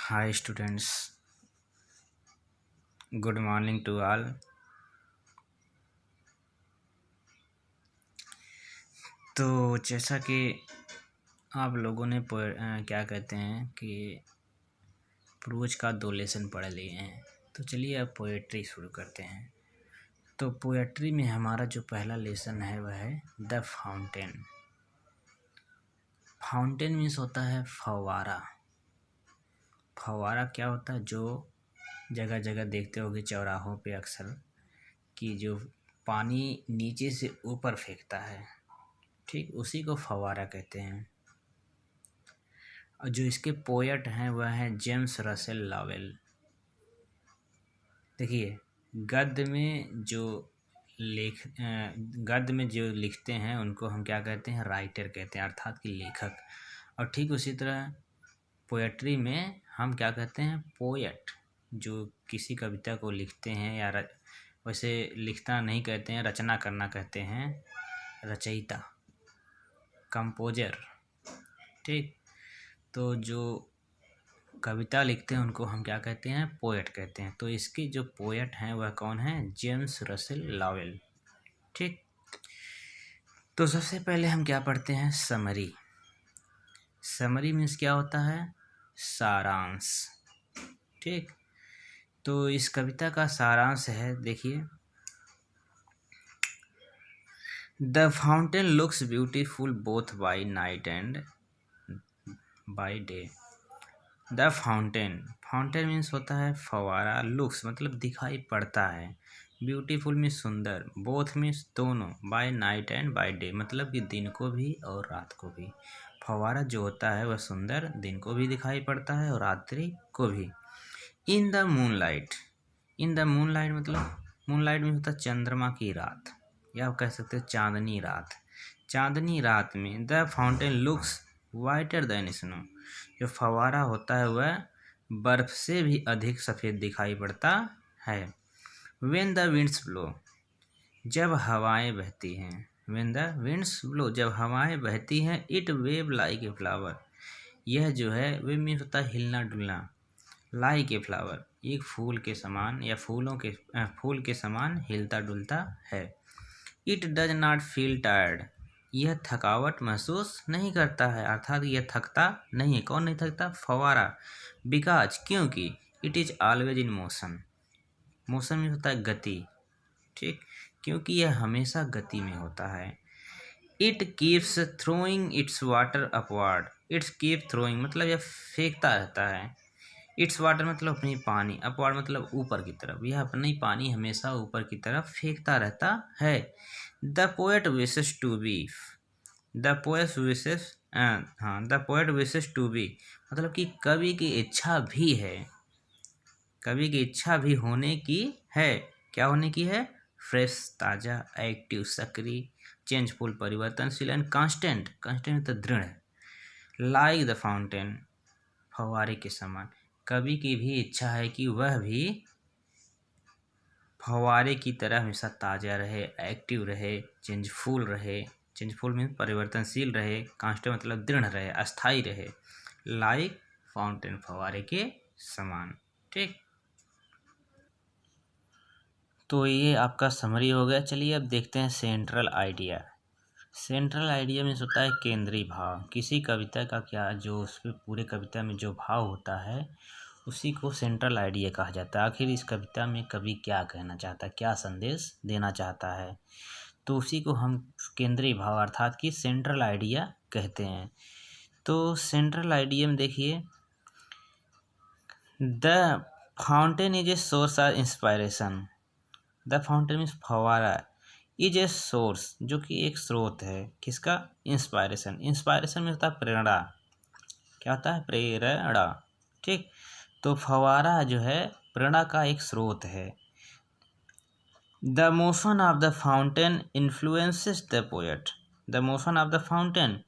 Hi students, good morning to all. तो जैसा कि आप लोगों ने क्या कहते हैं कि प्रोज का 2 लेसन पढ़ लिए हैं। तो चलिए अब पोएट्री शुरू करते हैं। तो पोएट्री में हमारा जो पहला लेसन है वह है द फाउंटेन। फाउंटेन मीन्स होता है फव्वारा। फव्वारा क्या होता है? जो जगह जगह देखते होगे चौराहों पे अक्सर कि जो पानी नीचे से ऊपर फेंकता है, ठीक उसी को फव्वारा कहते हैं। और जो इसके पोएट हैं वह हैं जेम्स रसेल लॉवेल। देखिए, गद्य में जो गद्य में जो लिखते हैं उनको हम क्या कहते हैं? राइटर कहते हैं, अर्थात कि लेखक। और ठीक उसी तरह पोएट्री में हम क्या कहते हैं? पोएट। जो किसी कविता को लिखते हैं या वैसे लिखना नहीं कहते हैं, रचना करना कहते हैं, रचयिता, कंपोजर। ठीक, तो जो कविता लिखते हैं उनको हम क्या कहते हैं? पोएट कहते हैं। तो इसके जो पोएट हैं वह कौन है? James Russell Lowell. ठीक, तो सबसे पहले हम क्या पढ़ते हैं? समरी। समरी मीन्स क्या होता है? सारांश। ठीक, तो इस कविता का सारांश है, देखिए, the fountain looks beautiful both by night and by day. The fountain, fountain means होता है फवारा, लुक्स मतलब दिखाई पड़ता है, ब्यूटीफुल मीन्स सुंदर, बोथ मीन्स दोनों, by night and by day मतलब कि दिन को भी और रात को भी। फवारा जो होता है वह सुंदर दिन को भी दिखाई पड़ता है और रात्रि को भी। In the moonlight, in the moonlight मतलब मूनलाइट मीन्स होता है चंद्रमा की रात, या आप कह सकते हो चांदनी रात। चांदनी रात में the fountain looks whiter than snow, जो फवारा होता है वह बर्फ से भी अधिक सफ़ेद दिखाई पड़ता है। वेन द विंड्स ब्लो, जब हवाएं बहती हैं, वेन द विंड्स ब्लो जब हवाएं बहती हैं, it wave like a flower, यह जो है वेव मीन्स होता है हिलना डुलना, लाइक ए फ्लावर एक फूल के समान या फूल के समान हिलता डुलता है। It does not feel tired, यह थकावट महसूस नहीं करता है, अर्थात यह थकता नहीं है। कौन नहीं थकता? फवारा। बिकॉज क्योंकि it is always in motion, motion में होता है गति। ठीक, क्योंकि यह हमेशा गति में होता है। It keeps throwing it's water upward, it's keep throwing मतलब यह फेंकता रहता है, इट्स वाटर मतलब अपनी पानी, अपवर्ड मतलब ऊपर की तरफ, यह अपनी पानी हमेशा ऊपर की तरफ फेंकता रहता है। The poet wishes to be, the poet wishes the poet wishes to be मतलब कि कवि की इच्छा भी है, कवि की इच्छा भी होने की है। क्या होने की है? फ्रेश ताज़ा, एक्टिव सक्रिय, चेंजफुल परिवर्तनशील, एंड कांस्टेंट, कांस्टेंट तो दृढ़, लाइक द फाउंटेन फव्वारे के समान। कवि की भी इच्छा है कि वह भी फव्वारे की तरह हमेशा ताज़ा रहे, एक्टिव रहे, चेंजफुल रहे, चेंजफुल मीन्स परिवर्तनशील रहे, कांस्टेंट मतलब दृढ़ रहे, अस्थाई रहे, लाइक फाउंटेन फव्वारे के समान। ठीक, तो ये आपका समरी हो गया। चलिए अब देखते हैं सेंट्रल आइडिया। सेंट्रल आइडिया में होता है केंद्रीय भाव। किसी कविता का क्या जो उस पर पूरे कविता में जो भाव होता है उसी को सेंट्रल आइडिया कहा जाता है। आखिर इस कविता में कवि क्या कहना चाहता है, क्या संदेश देना चाहता है, तो उसी को हम केंद्रीय भाव अर्थात कि सेंट्रल आइडिया कहते हैं। तो सेंट्रल आइडिया में देखिए, the fountain is a source of inspiration, the fountain means फवारा, इज ए सोर्स जो कि एक स्रोत है, किसका? इंस्पायरेशन। इंस्पायरेशन में होता है प्रेरणा। क्या होता है? प्रेरणा। ठीक, तो फवारा जो है प्रेरणा का एक स्रोत है। The motion of the fountain influences the poet, the motion of the fountain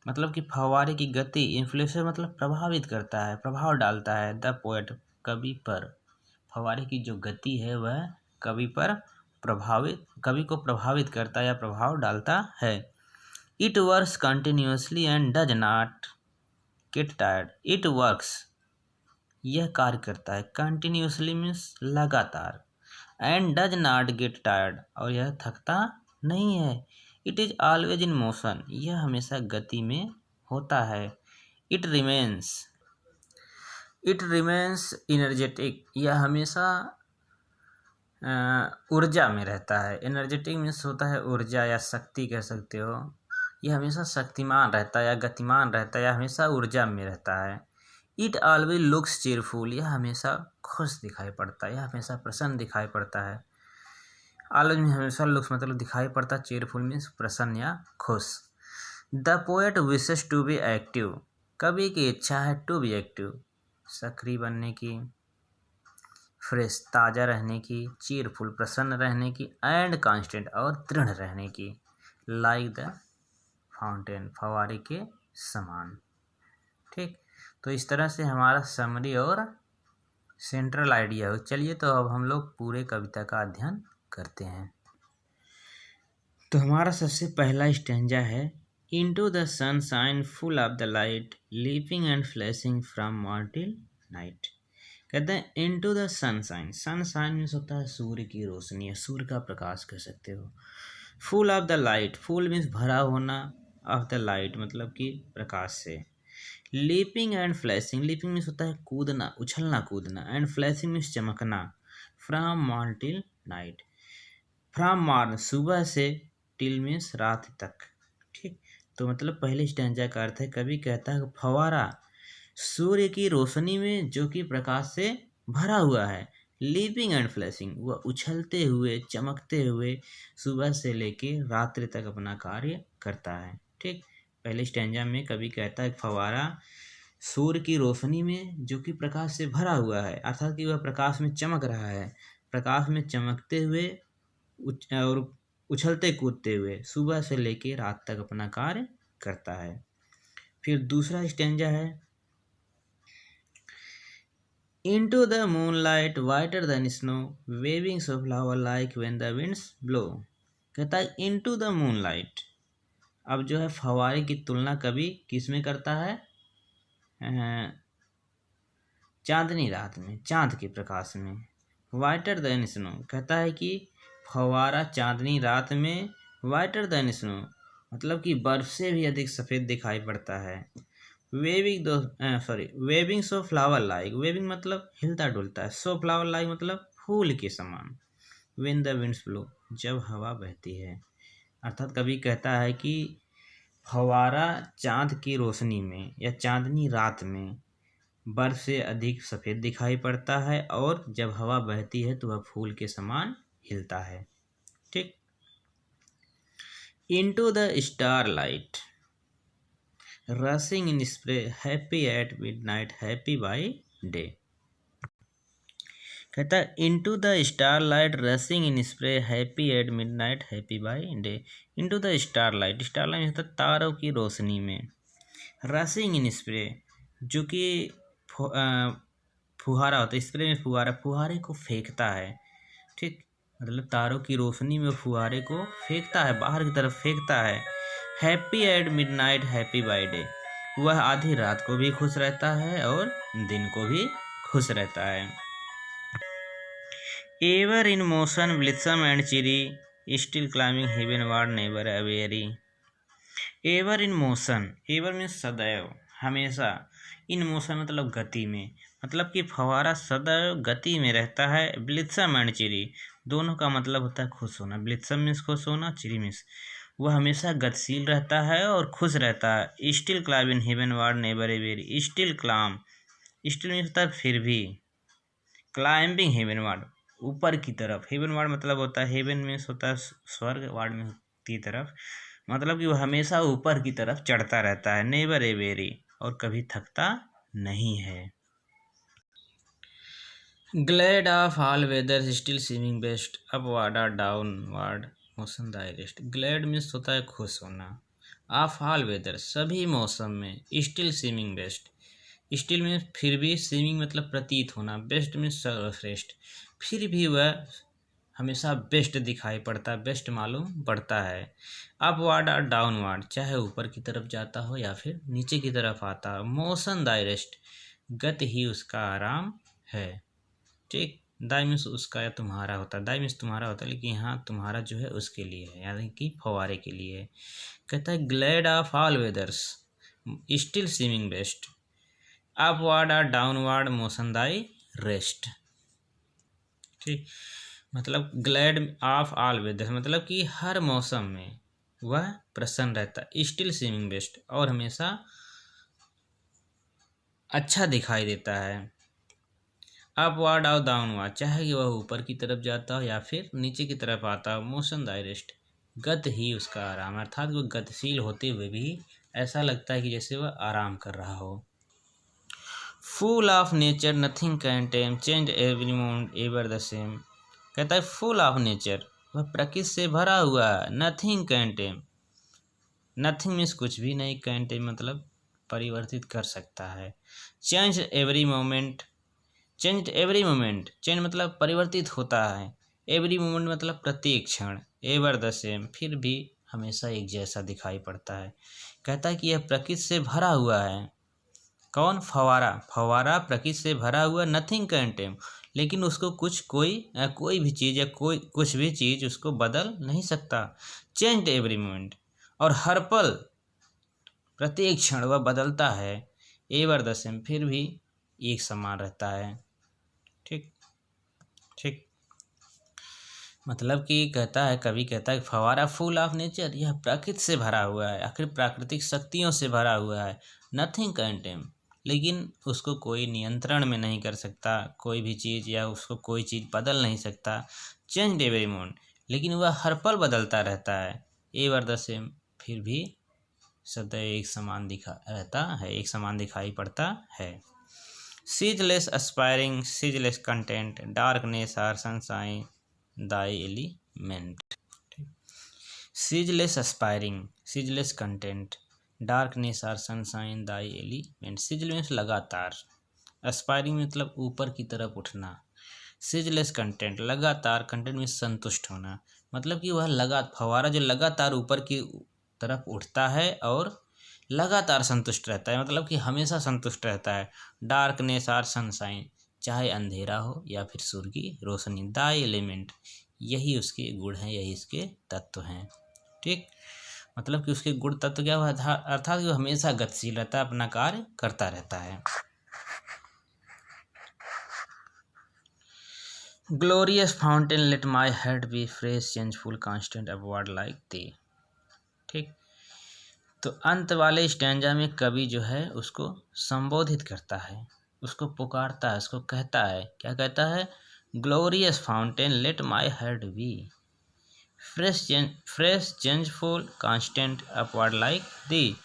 मतलब कि फव्वारे की गति, इन्फ्लुएंस मतलब प्रभावित करता है, प्रभाव डालता है, द पोएट कवि पर। फव्वारे की जो गति है वह कवि पर कवि को प्रभावित करता है या प्रभाव डालता है। It works continuously and does not get tired, it works यह कार्य करता है। कंटिन्यूसली मीन्स लगातार। And does not get tired, और यह थकता नहीं है। It is always in motion, यह हमेशा गति में होता है। इट रिमेन्स इनर्जेटिक, यह हमेशा ऊर्जा में रहता है। एनर्जेटिक मीन्स होता है ऊर्जा या शक्ति कह सकते हो। यह हमेशा शक्तिमान रहता है या गतिमान रहता है या हमेशा ऊर्जा में रहता है। इट ऑलवेज लुक्स चीयरफुल, यह हमेशा खुश दिखाई पड़ता है, यह हमेशा प्रसन्न दिखाई पड़ता है। ऑलवेज में हमेशा लुक्स मतलब दिखाई पड़ता, चीयरफुल मीन्स प्रसन्न या खुश। The poet wishes to be active, कवि की इच्छा है टू बी एक्टिव, सक्रिय बनने की, फ्रेश ताज़ा रहने की, चीयरफुल प्रसन्न रहने की, एंड कांस्टेंट और दृढ़ रहने की। लाइक द फाउंटेन, फव्वारे के समान। ठीक, तो इस तरह से हमारा समरी और सेंट्रल आइडिया हो। चलिए तो अब हम लोग पूरे कविता का अध्ययन करते हैं। तो हमारा सबसे पहला स्टैंजा है, into the sunshine full of the light, leaping and flashing from morning till night. कहते हैं into the sunshine, sunshine means होता है सूर्य की रोशनी या सूर्य का प्रकाश कह सकते हो। Full of the light, full means भरा होना, ऑफ द लाइट मतलब कि प्रकाश से। Leaping and flashing, leaping means होता है कूदना, उछलना कूदना, एंड फ्लैशिंग मीन्स चमकना। From morn till night, from morn सुबह से, टिल मीन्स रात तक। ठीक, तो मतलब पहले स्टैंजा का अर्थ है, कवि कहता है फव्वारा सूर्य की रोशनी में जो कि प्रकाश से भरा हुआ है। लीपिंग एंड फ्लैशिंग, वह उछलते हुए चमकते हुए सुबह से लेके रात्रि तक अपना कार्य करता है। ठीक, पहले स्टैंजा में कवि कहता है फव्वारा सूर्य की रोशनी में जो कि प्रकाश से भरा हुआ है, अर्थात कि वह प्रकाश में चमक रहा है, प्रकाश में चमकते हुए और उछलते कूदते हुए सुबह से लेके रात तक अपना कार्य करता है। फिर दूसरा स्टैंजा है, Into the moonlight whiter than snow, waving so flower like when the winds blow। कहता है into the moonlight, अब जो है फव्वारे की तुलना कवि किस में करता है, चांदनी रात में, चांद के प्रकाश में। वाइटर देन स्नो, कहता है कि फव्वारा चांदनी रात में, वाइटर देन स्नो मतलब कि बर्फ से भी अधिक सफ़ेद दिखाई पड़ता है। Waving so flower like, waving मतलब हिलता डुलता है, सो फ्लावर लाइक मतलब फूल के समान। व्हेन द विंड्स ब्लो, जब हवा बहती है, अर्थात कवि कहता है कि फव्वारा चांद की रोशनी में या चांदनी रात में बर्फ से अधिक सफ़ेद दिखाई पड़ता है, और जब हवा बहती है तो वह फूल के समान हिलता है। ठीक, into the star light, rushing in spray, happy at midnight, happy by day. कहता है into the star light, rushing in spray, happy at midnight, happy by day. Into the star light, star light होता है तारों की रोशनी में। Rushing इन spray, जो कि फुहारा होता है, स्प्रे में फुहारा, फुहारे को फेंकता है। ठीक, मतलब तारों की रोशनी में फुहारे को फेंकता है, बाहर की तरफ फेंकता है। Happy at midnight, happy by day, वह आधी रात को भी खुश रहता है और दिन को भी खुश रहता है। Ever in motion blithesome and cheery, still climbing heavenward never aweary. Ever in motion, ever means सदैव, हमेशा। इन मोशन मतलब गति में, मतलब कि फव्वारा सदैव गति में रहता है। ब्लिसम एंड चिरी, दोनों का मतलब होता है खुश होना। ब्लिसम मीन्स खुश होना, चिरी मीन्स वह हमेशा गतिशील रहता है और खुश रहता है। Still climbing heavenward never aweary, still climb, still means होता है फिर भी, क्लाइंबिंग हेवनवार्ड ऊपर की तरफ, हेवनवार्ड मतलब होता है, हेवन मीन्स होता है स्वर्ग, वार्ड में की तरफ, मतलब कि वह हमेशा ऊपर की तरफ चढ़ता रहता है। नेवर एवेरी, और कभी थकता नहीं है। Glad of all weather, still swimming best, upward और downward motion thy rest. Glad means होता है खुश होना, ऑफ ऑल वेदर सभी मौसम में, still swimming best, still means फिर भी, स्विमिंग मतलब प्रतीत होना, बेस्ट मीन्स सर्वश्रेष्ठ, फिर भी वह हमेशा बेस्ट दिखाई पड़ता है, बेस्ट मालूम पड़ता है। अपवार्ड और डाउनवार्ड, चाहे ऊपर की तरफ जाता हो या फिर नीचे की तरफ आता हो। मोशन डायरेस्ट गति ही उसका आराम है। ठीक, दाई मीन्स उसका या तुम्हारा होता है, दाई मीन्स तुम्हारा होता है, लेकिन यहाँ तुम्हारा जो है उसके लिए है, यानी कि फव्वारे के लिए है। कहता है glad of all weathers still swimming best, upward और डाउनवर्ड मोशन दाई रेस्ट। ठीक, मतलब ग्लैड ऑफ ऑल वेदर्स मतलब कि हर मौसम में वह प्रसन्न रहता है, स्टिल स्विमिंग बेस्ट और हमेशा अच्छा दिखाई देता है, अपवर्ड और डाउनवर्ड चाहे कि वह ऊपर की तरफ जाता हो या फिर नीचे की तरफ आता हो, मोशन दाई रेस्ट गत ही उसका आराम, अर्थात वह गतिशील होते हुए भी ऐसा लगता है कि जैसे वह आराम कर रहा हो। Full of nature nothing can time change every moment ever the same. कहता है फुल ऑफ नेचर वह प्रकृति से भरा हुआ है, nothing can time, nothing means कुछ भी नहीं, कैन टेम मतलब परिवर्तित कर सकता है, change every moment, change every moment, change मतलब परिवर्तित होता है, एवरी मोमेंट मतलब प्रत्येक क्षण, एवर द सेम फिर भी हमेशा एक जैसा दिखाई पड़ता है। कहता है कि यह प्रकृति से भरा हुआ है, कौन, फवारा, फवारा प्रकृति से भरा हुआ, नथिंग कैन टेम लेकिन उसको कोई भी चीज़ या कोई कुछ भी चीज़ उसको बदल नहीं सकता, चेंज एवरी मोमेंट और हर पल प्रत्येक क्षण वह बदलता है, एवर द सेम फिर भी एक समान रहता है। ठीक ठीक, मतलब कि कहता है, कवि कहता है फवारा फुल ऑफ नेचर यह प्रकृति से भरा हुआ है, आखिर प्राकृतिक शक्तियों से भरा हुआ है, नथिंग कैन टेम लेकिन उसको कोई नियंत्रण में नहीं कर सकता, कोई भी चीज़ या उसको कोई चीज़ बदल नहीं सकता, चेंज एवरी मोमेंट लेकिन वह हर पल बदलता रहता है, एवर द सेम फिर भी सदैव एक समान रहता है, एक समान दिखाई पड़ता है। Ceaseless aspiring ceaseless content darkness or sunshine thy element. Ceaseless aspiring ceaseless content darkness or sunshine thy element. Ceaseless means लगातार, एस्पायरिंग मतलब ऊपर की तरफ उठना, सीजलेस कंटेंट लगातार, कंटेंट मीन्स संतुष्ट होना, मतलब कि वह फवारा जो लगातार ऊपर की तरफ उठता है और लगातार संतुष्ट रहता है, मतलब कि हमेशा संतुष्ट रहता है। डार्कनेस आर सनशाइन चाहे अंधेरा हो या फिर सूर्य की रोशनी, दाई एलिमेंट यही उसके गुण हैं, यही इसके तत्व हैं। ठीक, मतलब कि उसके गुण तत्व क्या हुआ, अर्थात वो हमेशा गतिशील रहता है, अपना कार्य करता रहता है। Glorious fountain let my head be fresh changeful constant upward like thee. ठीक, तो अंत वाले स्टैंजा में कवि जो है उसको संबोधित करता है, उसको पुकारता है, उसको कहता है, क्या कहता है, glorious fountain let my head be fresh changeful constant upward like thee.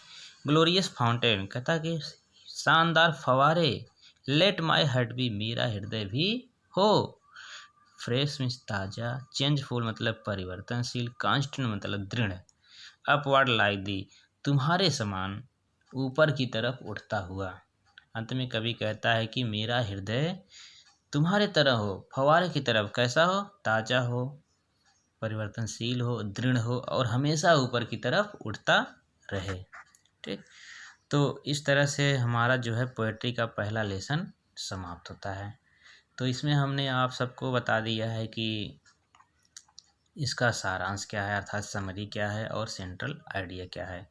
Glorious fountain कहता है कि शानदार फवारे, लेट माई हार्ट बी मेरा हृदय भी हो, फ्रेश मीन्स ताज़ा, चेंजफुल मतलब परिवर्तनशील, कांस्टेंट मतलब दृढ़, अपवर्ड लाइक दी तुम्हारे समान ऊपर की तरफ उठता हुआ। अंत में कवि कहता है कि मेरा हृदय तुम्हारे तरह हो, फवारे की तरफ कैसा हो, ताज़ा हो, परिवर्तनशील हो, दृढ़ हो और हमेशा ऊपर की तरफ उठता रहे। ठीक, तो इस तरह से हमारा जो है पोएट्री का पहला लेसन समाप्त होता है। तो इसमें हमने आप सबको बता दिया है कि इसका सारांश क्या है, अर्थात समरी क्या है और सेंट्रल आइडिया क्या है।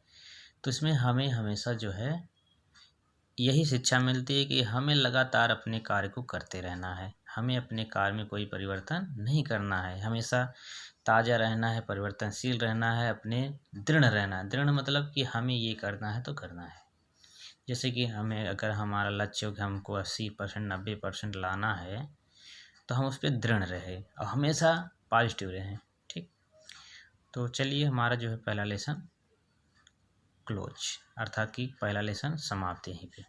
तो इसमें हमें हमेशा जो है यही शिक्षा मिलती है कि हमें लगातार अपने कार्य को करते रहना है, हमें अपने कार्य में कोई परिवर्तन नहीं करना है, हमेशा ताज़ा रहना है, परिवर्तनशील रहना है, अपने दृढ़ रहना है। दृढ़ मतलब कि हमें ये करना है तो करना है, जैसे कि हमें अगर हमारा लक्ष्य हो कि हमको 80% 90% लाना है तो हम उस पर दृढ़ रहे और हमेशा पॉजिटिव रहें। ठीक, तो चलिए हमारा जो है पहला लेसन क्लोज, अर्थात कि पहला लेसन समाप्त यहीं पे।